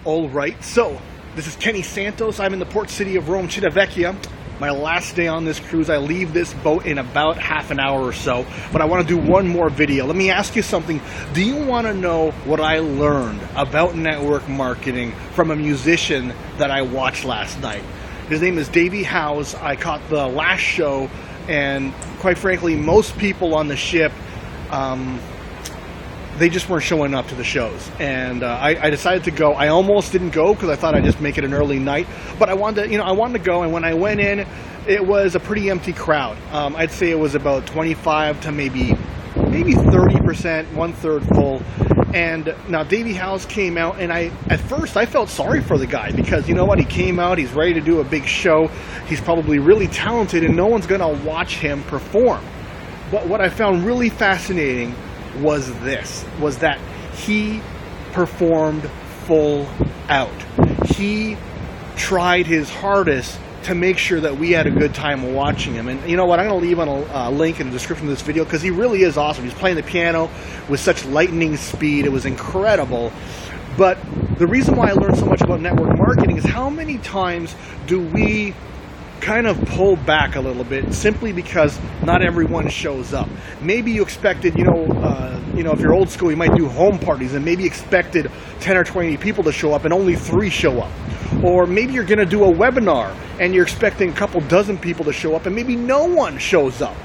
All right, so this is Kenny Santos. I'm in the port city of Rome, Civitavecchia. My last day on this cruise. I leave this boat in about half an hour or so, but I want to do one more video. Let me ask you something. Do you want to know what I learned about network marketing from a musician that I watched last night? His name is Davie Howes. I caught the last show, and quite frankly, most people on the ship, they just weren't showing up to the shows, and I decided to go. I almost didn't go because I thought I'd just make it an early night, but I wanted to go. And when I went in, it was a pretty empty crowd. I'd say it was about 25 to maybe 30%, 1/3 full. And now Davie Howes came out, and at first I felt sorry for the guy because you know what? He came out, he's ready to do a big show. He's probably really talented, and no one's gonna watch him perform. But what I found really fascinating was that he performed full out. He tried his hardest to make sure that we had a good time watching him. And you know what, I'm going to leave on a link in the description of this video because he really is awesome. He's playing the piano with such lightning speed. It was incredible. But the reason why I learned so much about network marketing is how many times do we kind of pull back a little bit simply because not everyone shows up. Maybe you expected, if you're old school, you might do home parties and maybe expected 10 or 20 people to show up and only 3 show up. Or maybe you're going to do a webinar and you're expecting a couple dozen people to show up and maybe no one shows up.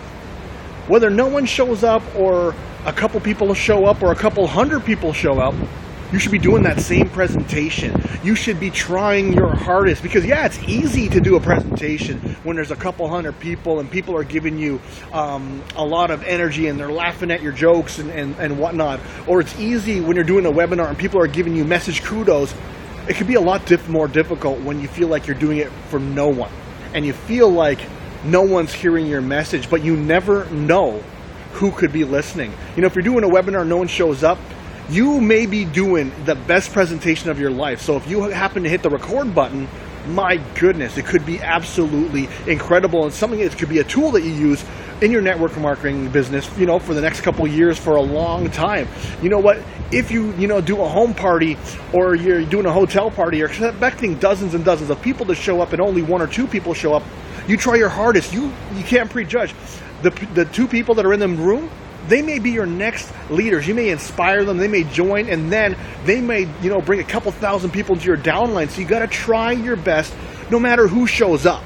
Whether no one shows up or a couple people show up or a couple hundred people show up, you should be doing that same presentation. You should be trying your hardest because, yeah, it's easy to do a presentation when there's a couple hundred people and people are giving you a lot of energy and they're laughing at your jokes and whatnot. Or it's easy when you're doing a webinar and people are giving you message kudos. It can be a lot more difficult when you feel like you're doing it for no one and you feel like no one's hearing your message, but you never know who could be listening. If you're doing a webinar and no one shows up, you may be doing the best presentation of your life. So if you happen to hit the record button, my goodness, it could be absolutely incredible and something. It could be a tool that you use in your network marketing business, for the next couple of years, for a long time. You know what? If you do a home party or you're doing a hotel party, you're expecting dozens and dozens of people to show up and only 1 or 2 people show up. You try your hardest. You can't prejudge. The 2 people that are in the room, they may be your next leaders. You may inspire them. They may join, and then they may, bring a couple thousand people into your downline. So you got to try your best, no matter who shows up.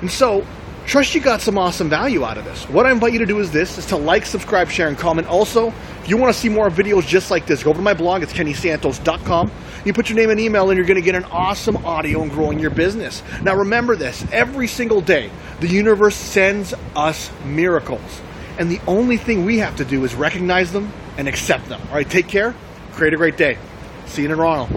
And so, trust you got some awesome value out of this. What I invite you to do is to like, subscribe, share, and comment. Also, if you want to see more videos just like this, go over to my blog. It's kennysantos.com. You put your name and email, and you're going to get an awesome audio in growing your business. Now, remember this: every single day, the universe sends us miracles. And the only thing we have to do is recognize them and accept them. All right, take care. Create a great day. See you in Toronto.